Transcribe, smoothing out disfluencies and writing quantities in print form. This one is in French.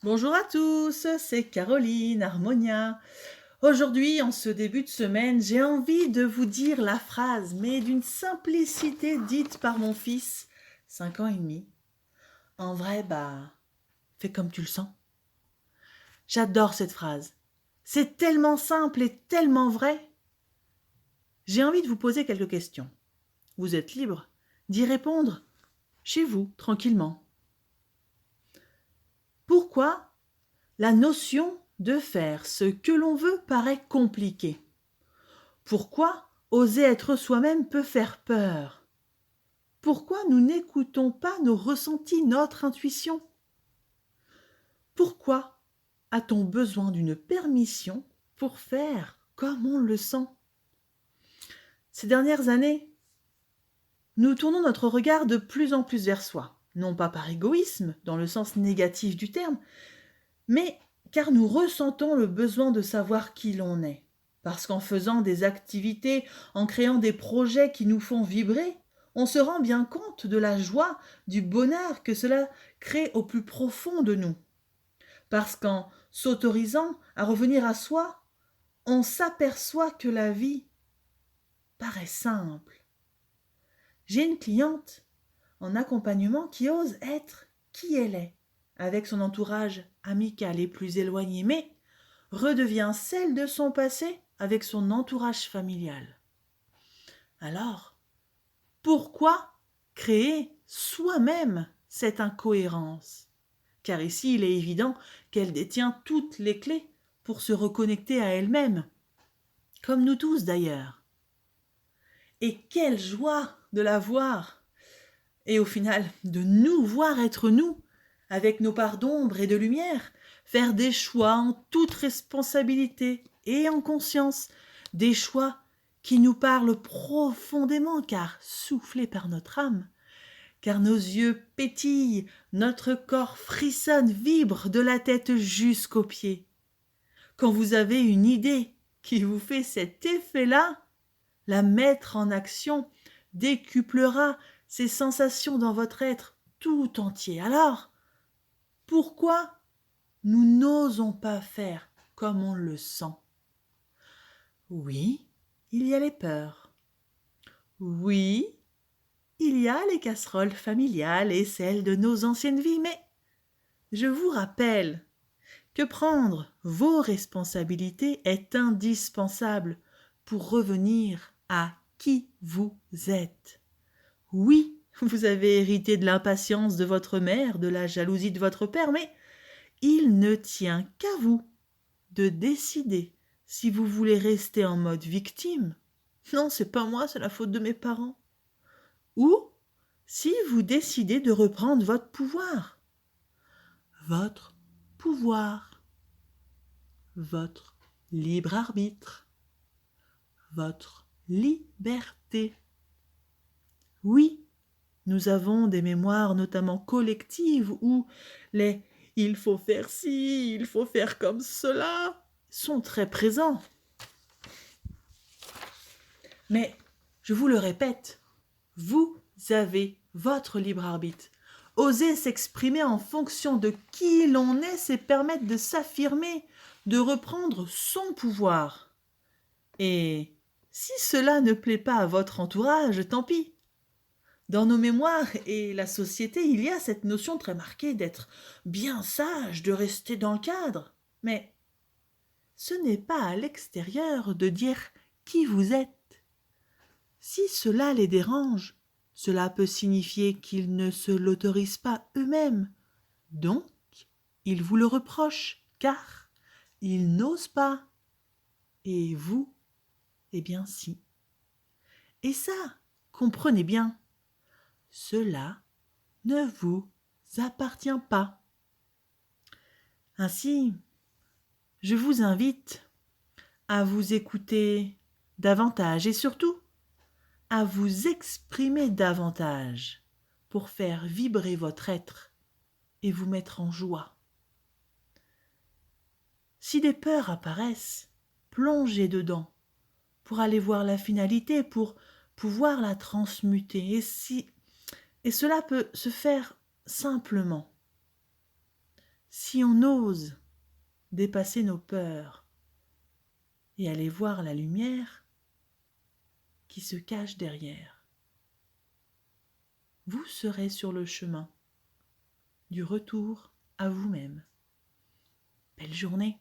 Bonjour à tous, c'est Caroline Harmonia. Aujourd'hui, en ce début de semaine, j'ai envie de vous dire la phrase, mais d'une simplicité dite par mon fils, 5 ans et demi. En vrai, fais comme tu le sens. J'adore cette phrase. C'est tellement simple et tellement vrai. J'ai envie de vous poser quelques questions. Vous êtes libre d'y répondre chez vous, tranquillement. Pourquoi la notion de faire ce que l'on veut paraît compliquée? Pourquoi oser être soi-même peut faire peur? Pourquoi nous n'écoutons pas nos ressentis, notre intuition? Pourquoi a-t-on besoin d'une permission pour faire comme on le sent? Ces dernières années, nous tournons notre regard de plus en plus vers soi, non pas par égoïsme, dans le sens négatif du terme, mais car nous ressentons le besoin de savoir qui l'on est. Parce qu'en faisant des activités, en créant des projets qui nous font vibrer, on se rend bien compte de la joie, du bonheur que cela crée au plus profond de nous. Parce qu'en s'autorisant à revenir à soi, on s'aperçoit que la vie paraît simple. J'ai une cliente en accompagnement qui ose être qui elle est, avec son entourage amical et plus éloigné, mais redevient celle de son passé avec son entourage familial. Alors, pourquoi créer soi-même cette incohérence? Car ici, il est évident qu'elle détient toutes les clés pour se reconnecter à elle-même, comme nous tous d'ailleurs. Et quelle joie de la voir! Et au final, de nous voir être nous, avec nos parts d'ombre et de lumière, faire des choix en toute responsabilité et en conscience, des choix qui nous parlent profondément car soufflés par notre âme, car nos yeux pétillent, notre corps frissonne, vibre de la tête jusqu'aux pieds. Quand vous avez une idée qui vous fait cet effet-là, la mettre en action décuplera ces sensations dans votre être tout entier. Alors, pourquoi nous n'osons pas faire comme on le sent? Oui, il y a les peurs. Oui, il y a les casseroles familiales et celles de nos anciennes vies, mais je vous rappelle que prendre vos responsabilités est indispensable pour revenir à qui vous êtes. Oui, vous avez hérité de l'impatience de votre mère, de la jalousie de votre père, mais il ne tient qu'à vous de décider si vous voulez rester en mode victime. Non, c'est pas moi, c'est la faute de mes parents. Ou si vous décidez de reprendre votre pouvoir. Votre pouvoir. Votre libre arbitre. Votre liberté. Oui, nous avons des mémoires notamment collectives où les il faut faire ci, il faut faire comme cela sont très présents. Mais, je vous le répète, vous avez votre libre arbitre. Oser s'exprimer en fonction de qui l'on est, c'est permettre de s'affirmer, de reprendre son pouvoir. Et si cela ne plaît pas à votre entourage, tant pis. Dans nos mémoires et la société, il y a cette notion très marquée d'être bien sage, de rester dans le cadre. Mais ce n'est pas à l'extérieur de dire qui vous êtes. Si cela les dérange, cela peut signifier qu'ils ne se l'autorisent pas eux-mêmes. Donc, ils vous le reprochent, car ils n'osent pas. Et vous, eh bien si. Et ça, comprenez bien, cela ne vous appartient pas. Ainsi, je vous invite à vous écouter davantage et surtout à vous exprimer davantage pour faire vibrer votre être et vous mettre en joie. Si des peurs apparaissent, plongez dedans pour aller voir la finalité, pour pouvoir la transmuter. Et cela peut se faire simplement. Si on ose dépasser nos peurs et aller voir la lumière qui se cache derrière, vous serez sur le chemin du retour à vous-même. Belle journée!